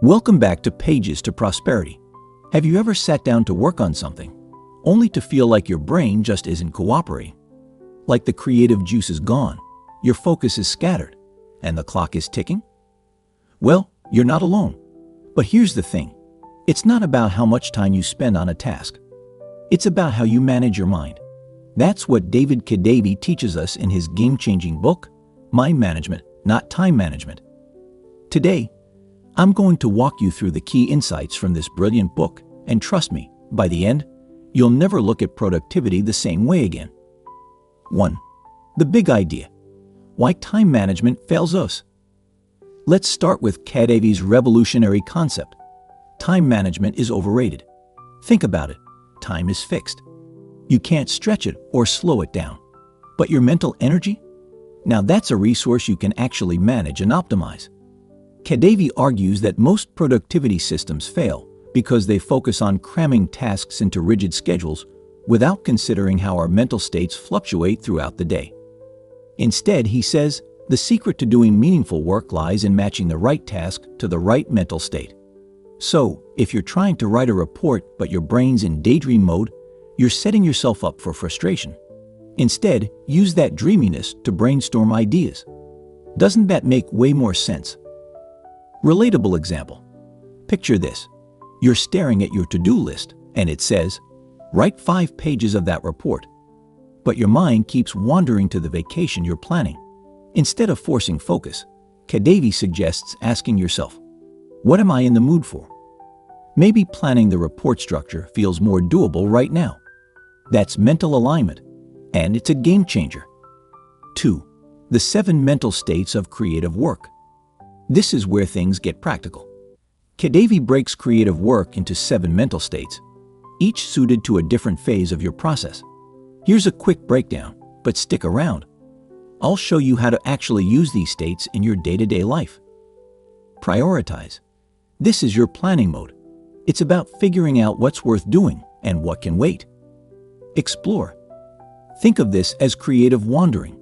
Welcome back to Pages to Prosperity. Have you ever sat down to work on something, only to feel like your brain just isn't cooperating? Like the creative juice is gone, your focus is scattered, and the clock is ticking? Well, you're not alone. But here's the thing. It's not about how much time you spend on a task. It's about how you manage your mind. That's what David Kadavy teaches us in his game-changing book, Mind Management, Not Time Management. Today, I'm going to walk you through the key insights from this brilliant book, and trust me, by the end, you'll never look at productivity the same way again. 1. The big idea. Why time management fails us. Let's start with Kadavy's revolutionary concept. Time management is overrated. Think about it. Time is fixed. You can't stretch it or slow it down. But your mental energy? Now that's a resource you can actually manage and optimize. Kadavy argues that most productivity systems fail because they focus on cramming tasks into rigid schedules without considering how our mental states fluctuate throughout the day. Instead, he says, the secret to doing meaningful work lies in matching the right task to the right mental state. So, if you're trying to write a report but your brain's in daydream mode, you're setting yourself up for frustration. Instead, use that dreaminess to brainstorm ideas. Doesn't that make way more sense? Relatable example. Picture this. You're staring at your to-do list and it says, write 5 pages of that report. But your mind keeps wandering to the vacation you're planning. Instead of forcing focus, Kadavy suggests asking yourself, what am I in the mood for? Maybe planning the report structure feels more doable right now. That's mental alignment, and it's a game changer. 2. The 7 mental states of creative work. This is where things get practical. Kadavy breaks creative work into 7 mental states, each suited to a different phase of your process. Here's a quick breakdown, but stick around. I'll show you how to actually use these states in your day-to-day life. Prioritize. This is your planning mode. It's about figuring out what's worth doing and what can wait. Explore. Think of this as creative wandering.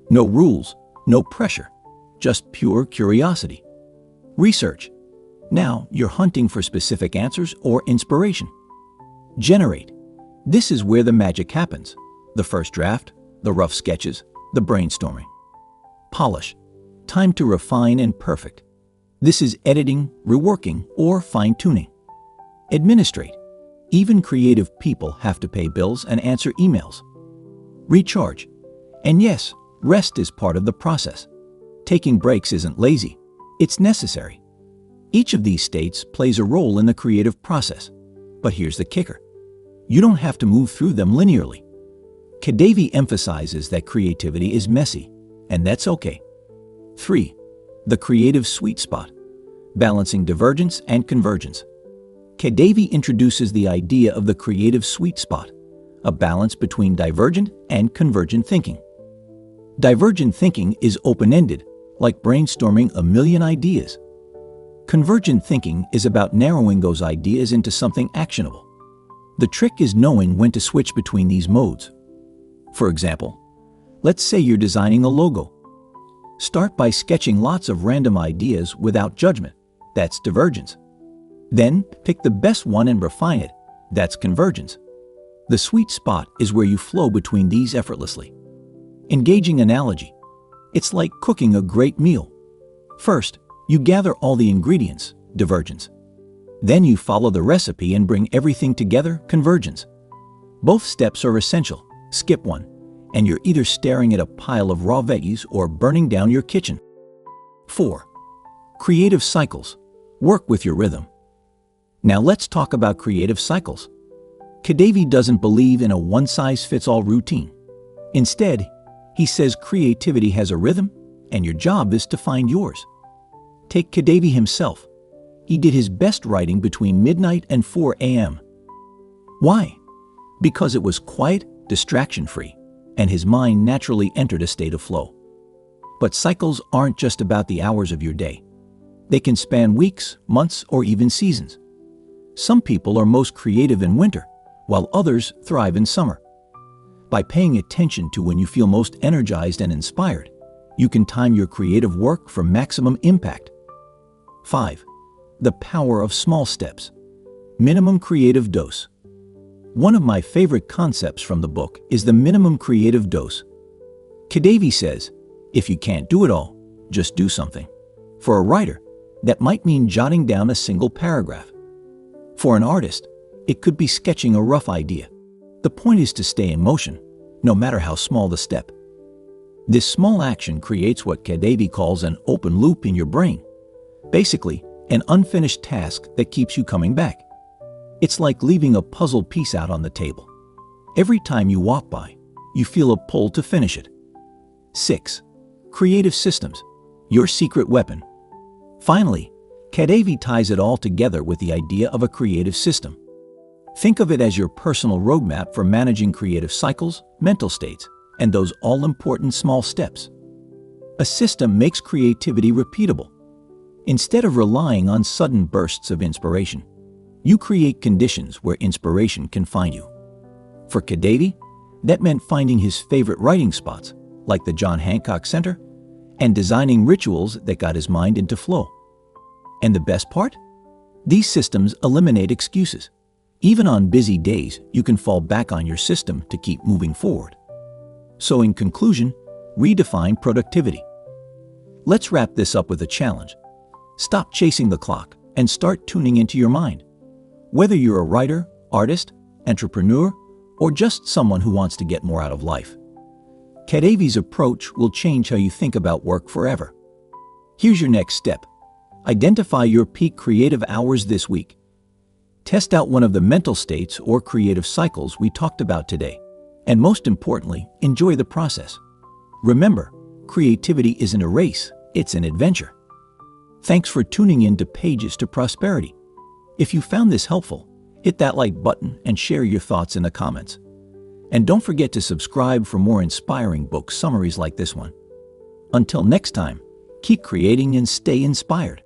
No rules, no pressure, just pure curiosity. Research. Now you're hunting for specific answers or inspiration. Generate. This is where the magic happens. The first draft, the rough sketches, the brainstorming. Polish. Time to refine and perfect. This is editing, reworking, or fine-tuning. Administrate. Even creative people have to pay bills and answer emails. Recharge. And yes, rest is part of the process. Taking breaks isn't lazy. It's necessary. Each of these states plays a role in the creative process. But here's the kicker. You don't have to move through them linearly. Kadavy emphasizes that creativity is messy, and that's okay. 3. The creative sweet spot. Balancing divergence and convergence. Kadavy introduces the idea of the creative sweet spot, a balance between divergent and convergent thinking. Divergent thinking is open-ended, like brainstorming a million ideas. Convergent thinking is about narrowing those ideas into something actionable. The trick is knowing when to switch between these modes. For example, let's say you're designing a logo. Start by sketching lots of random ideas without judgment. That's divergence. Then pick the best one and refine it. That's convergence. The sweet spot is where you flow between these effortlessly. Engaging analogy. It's like cooking a great meal. First, you gather all the ingredients, divergence. Then you follow the recipe and bring everything together, convergence. Both steps are essential. Skip one, and you're either staring at a pile of raw veggies or burning down your kitchen. 4. Creative cycles. Work with your rhythm. Now let's talk about creative cycles. Kadavy doesn't believe in a one-size-fits-all routine. Instead, he says creativity has a rhythm, and your job is to find yours. Take Kadavy himself. He did his best writing between midnight and 4 a.m. Why? Because it was quiet, distraction-free, and his mind naturally entered a state of flow. But cycles aren't just about the hours of your day. They can span weeks, months, or even seasons. Some people are most creative in winter, while others thrive in summer. By paying attention to when you feel most energized and inspired, you can time your creative work for maximum impact. 5. The Power of Small Steps. Minimum Creative Dose. One of my favorite concepts from the book is the minimum creative dose. Kadavy says, if you can't do it all, just do something. For a writer, that might mean jotting down a single paragraph. For an artist, it could be sketching a rough idea. The point is to stay in motion, no matter how small the step. This small action creates what Kadavy calls an open loop in your brain. Basically, an unfinished task that keeps you coming back. It's like leaving a puzzle piece out on the table. Every time you walk by, you feel a pull to finish it. 6. Creative systems. Your secret weapon. Finally, Kadavy ties it all together with the idea of a creative system. Think of it as your personal roadmap for managing creative cycles, mental states, and those all-important small steps. A system makes creativity repeatable. Instead of relying on sudden bursts of inspiration, you create conditions where inspiration can find you. For Kadavy, that meant finding his favorite writing spots, like the John Hancock Center, and designing rituals that got his mind into flow. And the best part? These systems eliminate excuses. Even on busy days, you can fall back on your system to keep moving forward. So in conclusion, redefine productivity. Let's wrap this up with a challenge. Stop chasing the clock and start tuning into your mind. Whether you're a writer, artist, entrepreneur, or just someone who wants to get more out of life, Kadavy's approach will change how you think about work forever. Here's your next step. Identify your peak creative hours this week. Test out one of the mental states or creative cycles we talked about today. And most importantly, enjoy the process. Remember, creativity isn't a race, it's an adventure. Thanks for tuning in to Pages to Prosperity. If you found this helpful, hit that like button and share your thoughts in the comments. And don't forget to subscribe for more inspiring book summaries like this one. Until next time, keep creating and stay inspired.